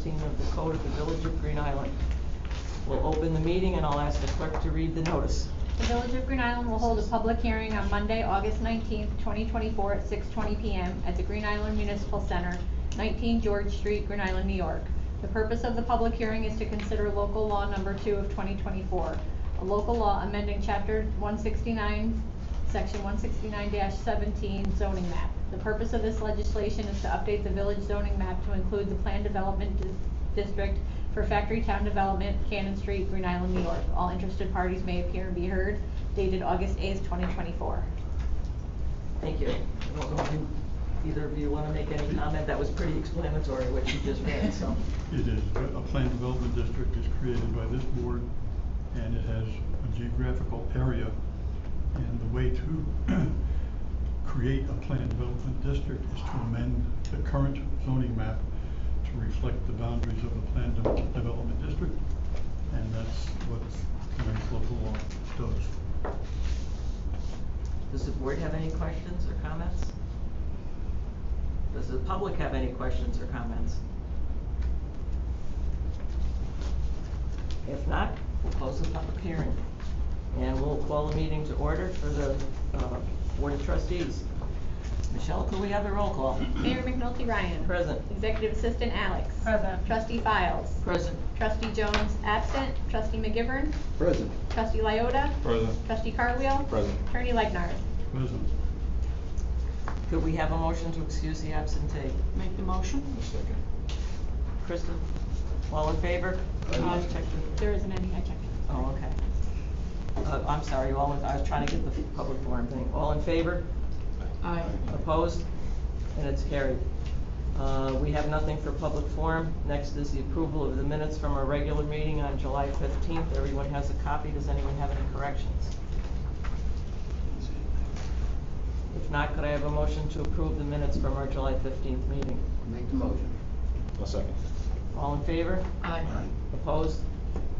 16 of the Code of the Village of Green Island. We'll open the meeting and I'll ask the clerk to read the notice. The Village of Green Island will hold a public hearing on Monday, August 19th, 2024 at 6:20 p.m. at the Green Island Municipal Center, 19 George Street, Green Island, New York. The purpose of the public hearing is to consider local law number 2 of 2024, a local law amending chapter 169, section 169-17 zoning map. The purpose of this legislation is to update the village zoning map to include the planned development district for Factory Town Development, Cannon Street, Green Island, New York. All interested parties may appear and be heard. Dated August 8th, 2024. Thank you. I don't know if either of you want to make any comment. That was pretty explanatory what you just read. So it is. A planned development district is created by this board, and it has a geographical area. And the way to create a planned development district is to amend the current zoning map to reflect the boundaries of the planned development district, and that's what tonight's local law does. Does the board have any questions or comments? Does the public have any questions or comments? If not, we'll close the public hearing. And we'll call the meeting to order for the Board of Trustees. Michelle, could we have the roll call? Mayor McNulty Ryan. Present. Executive Assistant Alex. Present. Trustee Files. Present. Trustee Jones absent. Trustee McGivern. Present. Trustee Lyota. Present. Trustee Cartwheel. Present. Attorney Legnard. Present. Could we have a motion to excuse the absentee? Make the motion. A second. Kristen? All in favor? Check the- There isn't any, I checked. Oh, okay. I'm sorry, I was trying to get the public forum thing. All in favor? Aye. Opposed? And it's carried. We have nothing for public forum. Next is the approval of the minutes from our regular meeting on July 15th. Everyone has a copy. Does anyone have any corrections? If not, could I have a motion to approve the minutes from our July 15th meeting? Make the motion. A second. All in favor? Aye. Opposed?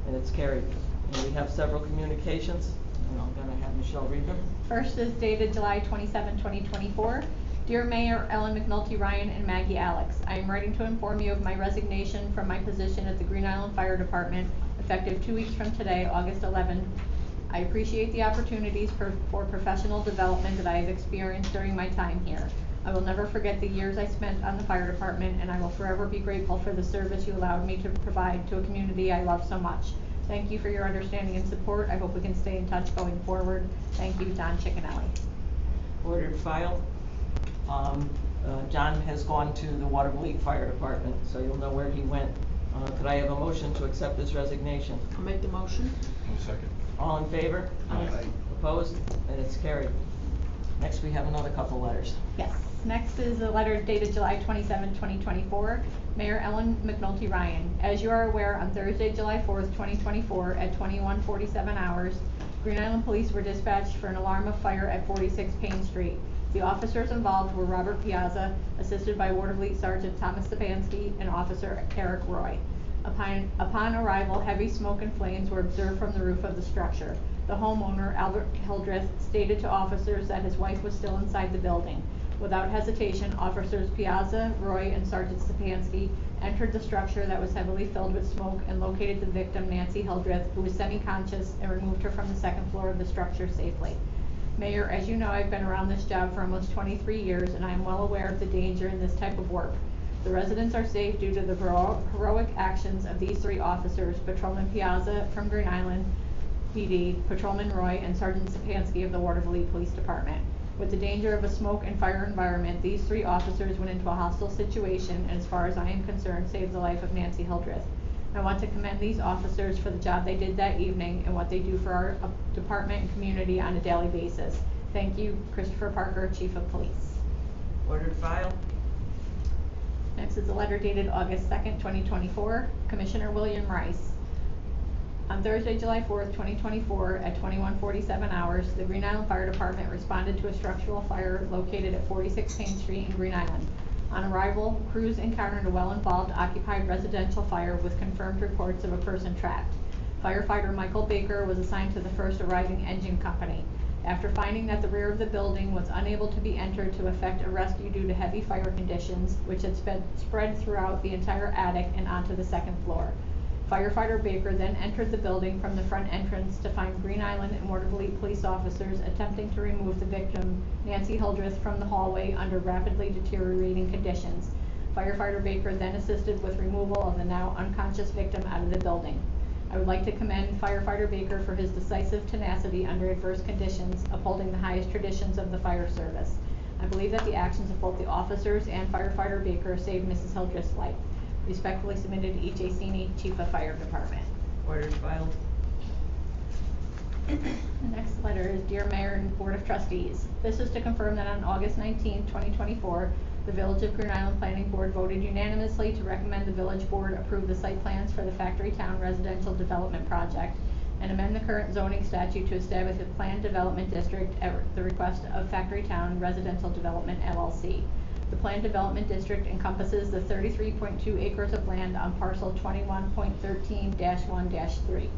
And it's carried. And we have several communications, and I'm going to have Michelle read them. First is dated July 27, 2024. Dear Mayor Ellen McNulty Ryan and Maggie Alex, I am writing to inform you of my resignation from my position at the Green Island Fire Department, effective 2 weeks from today, August 11. I appreciate the opportunities for professional development that I have experienced during my time here. I will never forget the years I spent on the fire department, and I will forever be grateful for the service you allowed me to provide to a community I love so much. Thank you for your understanding and support. I hope we can stay in touch going forward. Thank you, Don Chickenelli. Ordered file. John has gone to the Waterville Fire Department, so you'll know where he went. Could I have a motion to accept his resignation? I'll make the motion. A second. All in favor? Aye. Opposed? And it's carried. Next, we have another couple letters. Yes. Next is a letter dated July 27, 2024. Mayor Ellen McNulty Ryan. As you are aware, on Thursday, July 4th, 2024, at 21:47 hours, Green Island Police were dispatched for an alarm of fire at 46 Payne Street. The officers involved were Robert Piazza, assisted by Ward of Fleet Sergeant Thomas Stepanski and Officer Eric Roy. Upon arrival, heavy smoke and flames were observed from the roof of the structure. The homeowner, Albert Hildreth, stated to officers that his wife was still inside the building. Without hesitation, officers Piazza, Roy, and Sergeant Stepanski entered the structure that was heavily filled with smoke and located the victim, Nancy Hildreth, who was semi-conscious, and removed her from the second floor of the structure safely. Mayor, as you know, I've been around this job for almost 23 years, and I am well aware of the danger in this type of work. The residents are safe due to the heroic actions of these 3 officers, Patrolman Piazza from Green Island PD, Patrolman Roy, and Sergeant Stepanski of the Waterville Police Department. With the danger of a smoke and fire environment, these 3 officers went into a hostile situation and, as far as I am concerned, saved the life of Nancy Hildreth. I want to commend these officers for the job they did that evening and what they do for our department and community on a daily basis. Thank you, Christopher Parker, Chief of Police. Ordered file. Next is a letter dated August 2nd, 2024. Commissioner William Rice. On Thursday, July 4th, 2024, at 21:47 hours, the Green Island Fire Department responded to a structural fire located at 46 Payne Street in Green Island. On arrival, crews encountered a well-involved occupied residential fire with confirmed reports of a person trapped. Firefighter Michael Baker was assigned to the first arriving engine company. After finding that the rear of the building was unable to be entered to effect a rescue due to heavy fire conditions, which had spread throughout the entire attic and onto the second floor. Firefighter Baker then entered the building from the front entrance to find Green Island and Waterville police officers attempting to remove the victim, Nancy Hildreth, from the hallway under rapidly deteriorating conditions. Firefighter Baker then assisted with removal of the now unconscious victim out of the building. I would like to commend Firefighter Baker for his decisive tenacity under adverse conditions, upholding the highest traditions of the fire service. I believe that the actions of both the officers and Firefighter Baker saved Mrs. Hildreth's life. Respectfully submitted, E.J. Cini, Chief of Fire Department. Ordered, filed. The next letter is Dear Mayor and Board of Trustees. This is to confirm that on August 19, 2024, the Village of Green Island Planning Board voted unanimously to recommend the Village Board approve the site plans for the Factory Town Residential Development Project and amend the current zoning statute to establish a planned development district at the request of Factory Town Residential Development LLC. The planned development district encompasses the 33.2 acres of land on parcel 21.13-1-3.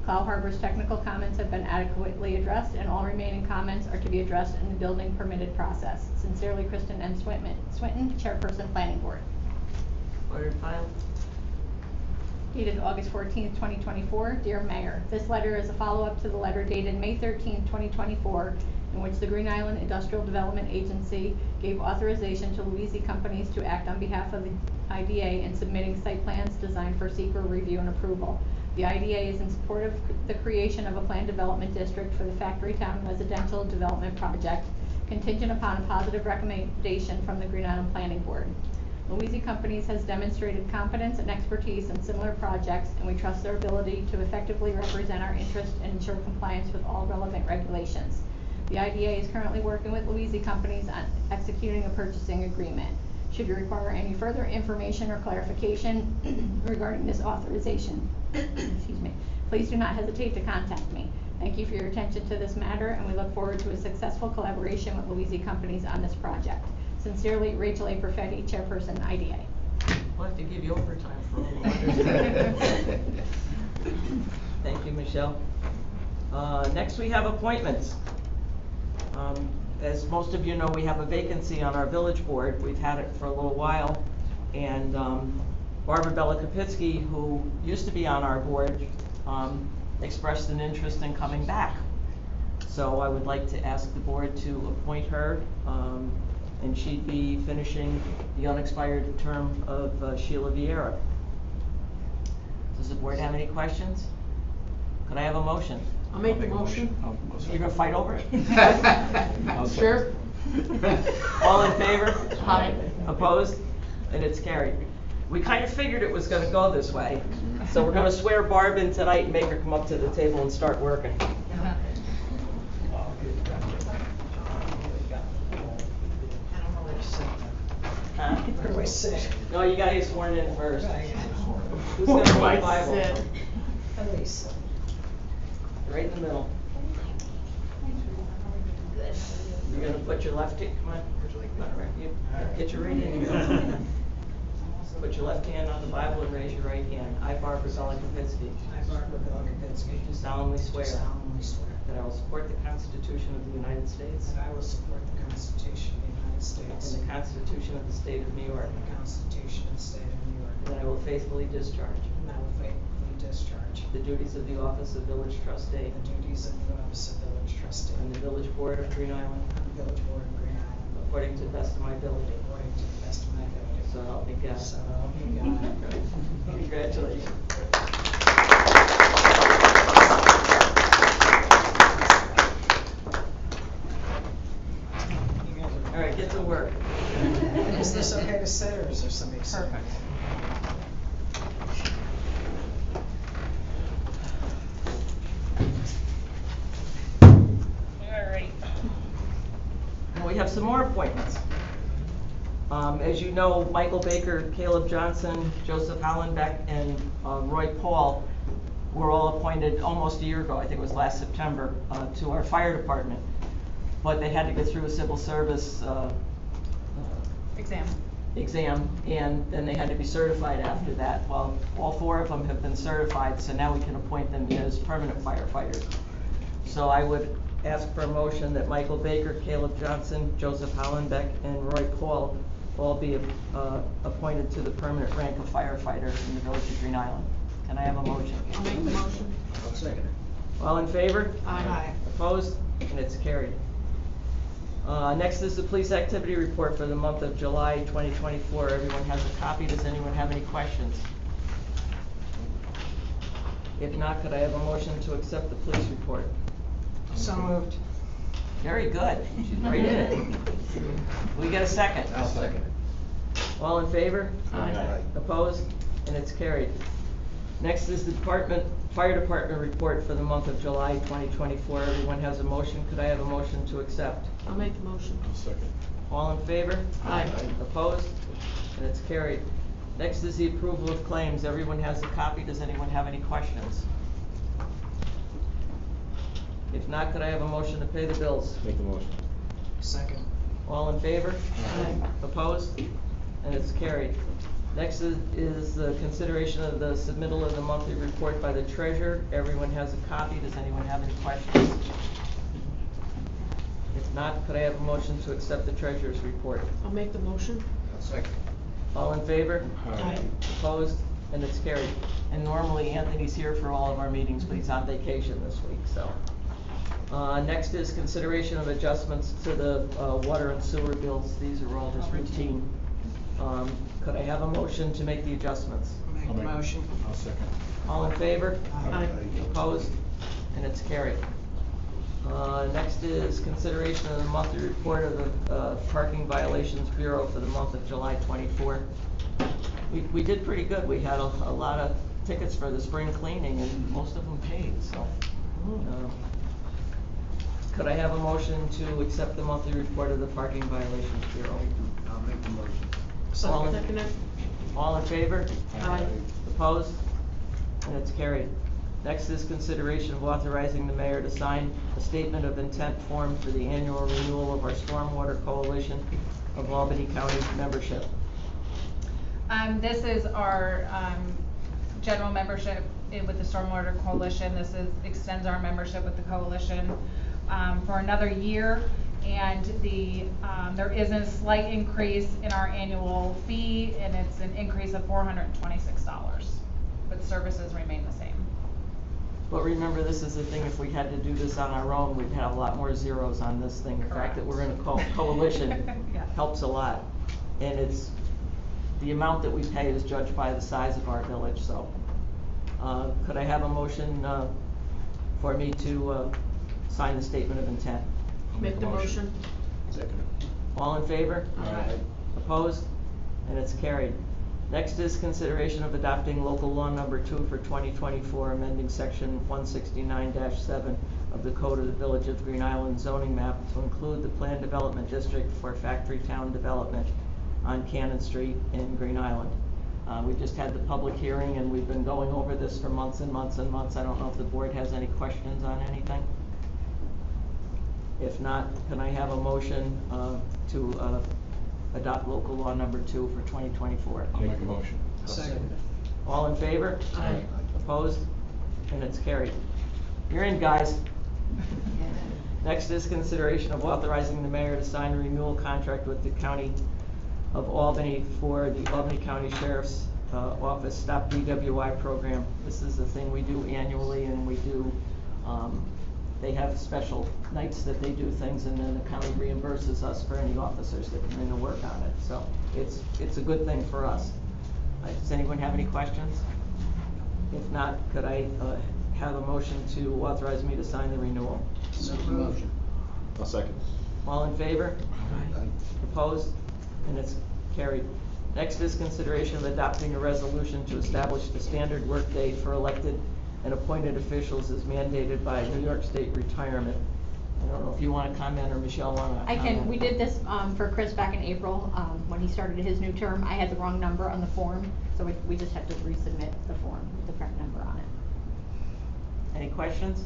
Cloud Harbor's technical comments have been adequately addressed, and all remaining comments are to be addressed in the building permitted process. Sincerely, Kristen N. Swinton, Chairperson, Planning Board. Ordered, filed. Dated August 14, 2024. Dear Mayor, this letter is a follow-up to the letter dated May 13, 2024, in which the Green Island Industrial Development Agency gave authorization to Louisi Companies to act on behalf of the IDA in submitting site plans designed for SEQR review and approval. The IDA is in support of the creation of a planned development district for the Factory Town Residential Development Project, contingent upon a positive recommendation from the Green Island Planning Board. Louisi Companies has demonstrated competence and expertise in similar projects, and we trust their ability to effectively represent our interests and ensure compliance with all relevant regulations. The IDA is currently working with Louisi Companies on executing a purchasing agreement. Should you require any further information or clarification regarding this authorization, excuse me, please do not hesitate to contact me. Thank you for your attention to this matter, and we look forward to a successful collaboration with Louisi Companies on this project. Sincerely, Rachel A. Perfetti, Chairperson, IDA. We'll have to give you overtime for all the letters. Thank you, Michelle. Next we have appointments. As most of you know, we have a vacancy on our village board. We've had it for a little while, and Barbara Bella Kapitsky, who used to be on our board, expressed an interest in coming back. So I would like to ask the board to appoint her, and she'd be finishing the unexpired term of Sheila Vieira. Does the board have any questions? Could I have a motion? I'll make the motion. You're gonna fight over it? Sure. All in favor? Aye. Opposed? And it's carried. We kind of figured it was gonna go this way, so we're gonna swear Barb in tonight and make her come up to the table and start working. Huh? Where do I sit? No, you gotta get sworn in first. Who's gonna hold the Bible? Elise. Right in the middle. You're gonna put your left hand, come on, you get your right hand. Put your left hand on the Bible and raise your right hand. I, Barbara Bella Kapitsky, I, Barbara Bella Kapitsky, do solemnly swear solemnly swear that I will support the Constitution of the United States that I will support the Constitution of the United States and the Constitution of the State of New York, and the Constitution of the State of New York, and that I will faithfully discharge and I will faithfully discharge the duties of the office of village trustee the duties of the office of village trustee on the village board of Green Island on the village board of Green Island according to the best of my ability. according to the best of my ability. So help me God. So help me God. Congratulations. All right, get to work. Is this okay to sit, or is there somebody sitting? Perfect. All right. And we have some more appointments. As you know, Michael Baker, Caleb Johnson, Joseph Hollenbeck, and Roy Paul were all appointed almost a year ago, I think it was last September, to our fire department. But they had to go through a civil service exam, and then they had to be certified after that. Well, all four of them have been certified, so now we can appoint them as permanent firefighters. So I would ask for a motion that Michael Baker, Caleb Johnson, Joseph Hollenbeck, and Roy Paul all be appointed to the permanent rank of firefighter in the Village of Green Island. Can I have a motion? I'll make the motion. I'll second it. All in favor? Aye. Opposed? And it's carried. Next is the police activity report for the month of July 2024. Everyone has a copy. Does anyone have any questions? If not, could I have a motion to accept the police report? So moved. Very good. She's right in it. We get a second? I'll second it. All in favor? Aye. Opposed? And it's carried. Next is the fire department report for the month of July 2024. Everyone has a motion. Could I have a motion to accept? I'll make the motion. I'll second. All in favor? Aye. Opposed? And it's carried. Next is the approval of claims. Everyone has a copy. Does anyone have any questions? If not, could I have a motion to pay the bills? Make the motion. Second. All in favor? Aye. Opposed? And it's carried. Next is the consideration of the submittal of the monthly report by the treasurer. Everyone has a copy. Does anyone have any questions? If not, could I have a motion to accept the treasurer's report? I'll make the motion. I'll second. All in favor? Aye. Opposed? And it's carried. And normally Anthony's here for all of our meetings, but he's on vacation this week, so. Next is consideration of adjustments to the water and sewer bills. These are all just routine. Could I have a motion to make the adjustments? Make the motion. I'll second. All in favor? Aye. Opposed? And it's carried. Next is consideration of the monthly report of the Parking Violations Bureau for the month of July 24. We did pretty good. We had a lot of tickets for the spring cleaning and most of them paid, so. Could I have a motion to accept the monthly report of the Parking Violations Bureau? I'll make the motion. All in- Second it. All in favor? Aye. Opposed? And it's carried. Next is consideration of authorizing the mayor to sign a statement of intent form for the annual renewal of our Stormwater Coalition of Albany County membership. This is our general membership with the Stormwater Coalition. This extends our membership with the coalition for another year. And there is a slight increase in our annual fee, and it's an increase of $426, but services remain the same. But remember, this is the thing, if we had to do this on our own, we'd have a lot more zeros on this thing. The fact that we're in a coalition Yeah. helps a lot. And the amount that we pay is judged by the size of our village, so. Could I have a motion for me to sign the statement of intent? Make the motion. Second. All in favor? Aye. Opposed? And it's carried. Next is consideration of adopting local law number 2 for 2024, amending section 169-7 of the Code of the Village of Green Island zoning map to include the planned development district for factory town development on Cannon Street in Green Island. We just had the public hearing and we've been going over this for months and months and months. I don't know if the board has any questions on anything. If not, can I have a motion to adopt local law number 2 for 2024? I'll make a motion. I'll Second. All in favor? Aye. Opposed? And it's carried. You're in, guys. Next is consideration of authorizing the mayor to sign a renewal contract with the County of Albany for the Albany County Sheriff's Office Stop DWI program. This is the thing we do annually, and we do, they have special nights that they do things, and then the county reimburses us for any officers that come in to work on it. So it's a good thing for us. Does anyone have any questions? If not, could I have a motion to authorize me to sign the renewal? So moved. I'll second. All in favor? Aye. Opposed? And it's carried. Next is consideration of adopting a resolution to establish the standard workday for elected and appointed officials as mandated by New York State retirement. I don't know if you want to comment or Michelle want to I comment. can, we did this, for Chris back in April, when he started his new term. I had the wrong number on the form, so we just have to resubmit the form with the correct number on it. Any questions?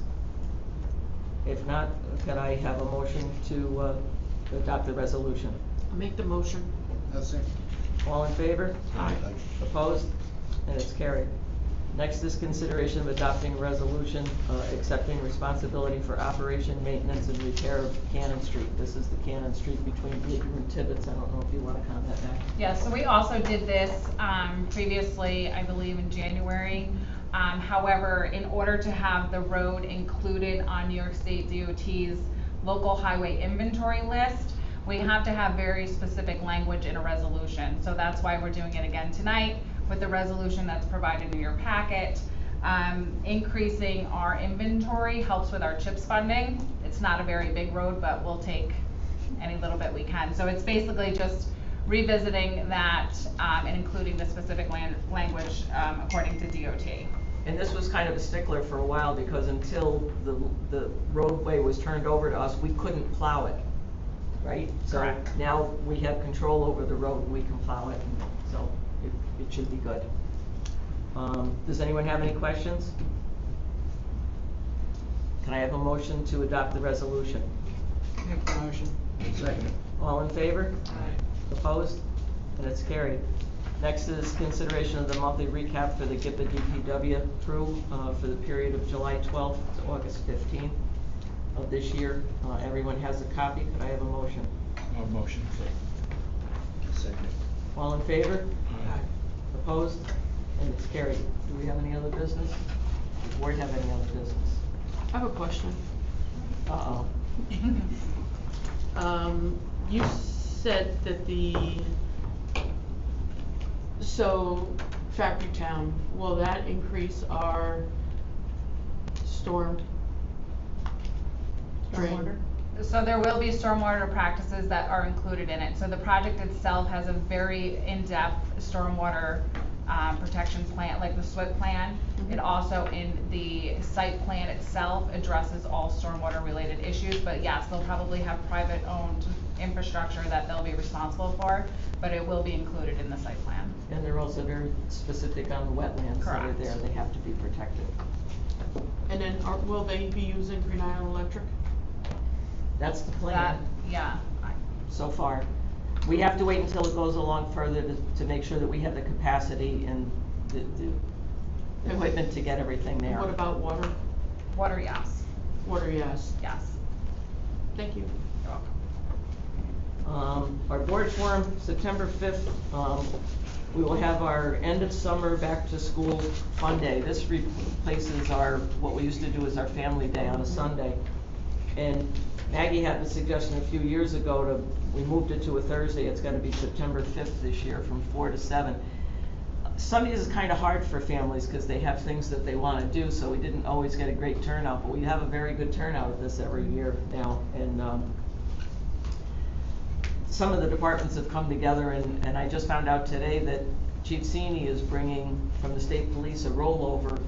If not, could I have a motion to adopt the resolution? I'll make the motion. I'll second. All in favor? Aye. Opposed? And it's carried. Next is consideration of adopting a resolution, accepting responsibility for operation, maintenance, and repair of Cannon Street. This is the Cannon Street between Bleecker and Tibbetts. I don't know if you wanna comment, Mac. Yeah, so we also did this, previously, I believe in January. However, in order to have the road included on New York State DOT's local highway inventory list, we have to have very specific language in a resolution. So that's why we're doing it again tonight with the resolution that's provided in your packet. Increasing our inventory helps with our CHIPS funding. It's not a very big road, but we'll take any little bit we can. So it's basically just revisiting that, and including the specific language, according to DOT. And this was kind of a stickler for a while, because until the roadway was turned over to us, we couldn't plow it, right? Correct. So now we have control over the road, and we can plow it, and so it should be good. Does anyone have any questions? Can I have a motion to adopt the resolution? Make the motion. Second. All in favor? Aye. Opposed? And it's carried. Next is consideration of the monthly recap for the GIPA DPW crew for the period of July 12th to August 15th of this year. Everyone has a copy. Could I have a motion? Motion. Second. All in favor? Aye. Opposed? And it's carried. Do we have any other business? Does the board have any other business? I have a question. Uh-oh. You said that Factory Town, will that increase our storm drain? So there will be stormwater practices that are included in it. So the project itself has a very in-depth stormwater protection plan, like the SWIP plan. Mhm. It also, in the site plan itself, addresses all stormwater related issues, but yes, they'll probably have private owned infrastructure that they'll be responsible for, but it will be included in the site plan. And they're also very specific on the wetlands that are Correct. there. They have to be protected. And then will they be using Green Island Electric? That's the That, plan. yeah, So far. We have to wait until it goes along further to make sure that we have the capacity and the equipment to get everything there. What about water? water, yes, Water, yes. yes. Thank you. You're welcome. Our board forum, September 5th, we will have our end of summer back to school fun day. This replaces what we used to do as our family day on a Sunday. And Maggie had the suggestion a few years ago we moved it to a Thursday. It's gonna be September 5th this year from 4 to 7. Sundays is kind of hard for families because they have things that they want to do, so we didn't always get a great turnout, but we have a very good turnout at this every year now. And some of the departments have come together, and I just found out today that Chief Cini is bringing from the state police a rollover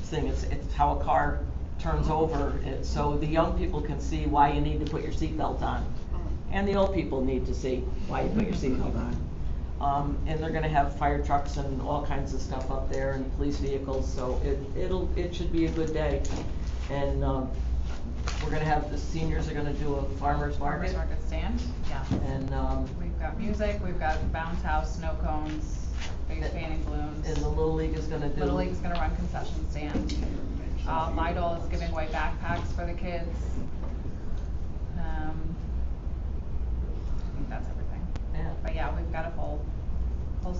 thing. It's how a car turns over, so the young people can see why you need to put your seatbelt on. And the old people need to see why you put your seatbelt on. And they're gonna have fire trucks and all kinds of stuff up there and police vehicles, so it should be a good day. And we're gonna have, the seniors are gonna do a farmer's market. Farmers market stand, yeah. And We've got music, we've got bounce house, snow cones, face painting balloons. the Little League is gonna do. Little League's gonna run concession stand. Lidl is giving away backpacks for the kids. I think that's everything. Yeah. But yeah, we've got a full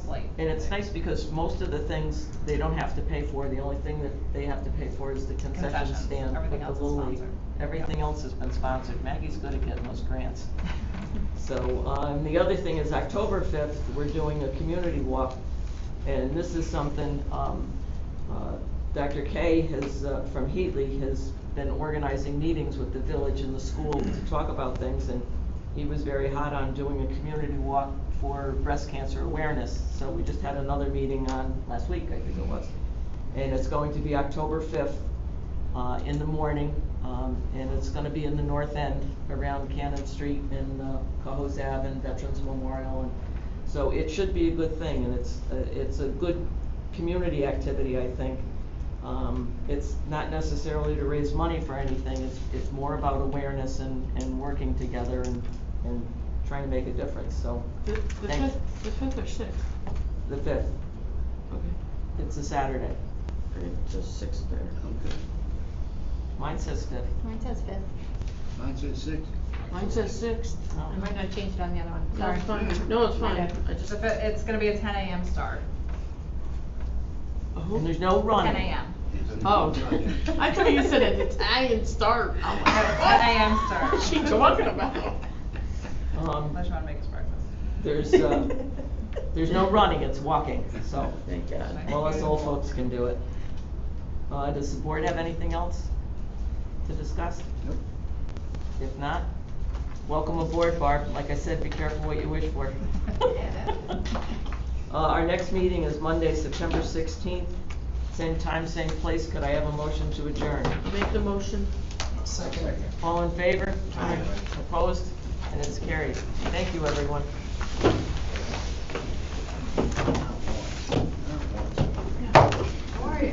slate. And it's nice because most of the things they don't have to pay for. The only thing that they have to pay for is the concession Concessions. stand. Everything with else the is Little League. sponsored. Everything else has been sponsored. Maggie's good at getting those grants. So, the other thing is October 5th, we're doing a community walk. And this is something, Dr. Kay has, from Heatley, has been organizing meetings with the village and the school to talk about things. And he was very hot on doing a community walk for breast cancer awareness. So we just had another meeting on last week, I think it was. And it's going to be October 5th in the morning. And it's gonna be in the north end around Cannon Street and Cohoes Ave and Veterans Memorial. And so it should be a good thing, and it's a good community activity, I think. It's not necessarily to raise money for anything. It's more about awareness and working together and trying to make a difference, so. The Thank- fifth or sixth? The 5th. Okay. It's a Saturday. It says 6th there. Okay. Mine says 5th. Mine says 5th. Mine says 6. Mine says 6th. Oh. I might not change it on the other one, No, sorry. it's fine. No, it's fine. Okay. I just. It's gonna be a 10 a.m. start. And there's no running. 10 a.m. Oh, I thought you said an Italian start. I'm like, 10 what? a.m. start. What's she talking about? Unless you wanna make us breakfast. There's no running, it's walking, so. Thank God. Well, us old folks can do it. Does the board have anything else to discuss? Nope. If not, welcome aboard, Barb. Like I said, be careful what you wish for. Our next meeting is Monday, September 16th, same time, same place. Could I have a motion to adjourn? I'll make the motion. Second. All in favor? Aye. Opposed? And it's carried. Thank you, everyone. How are you?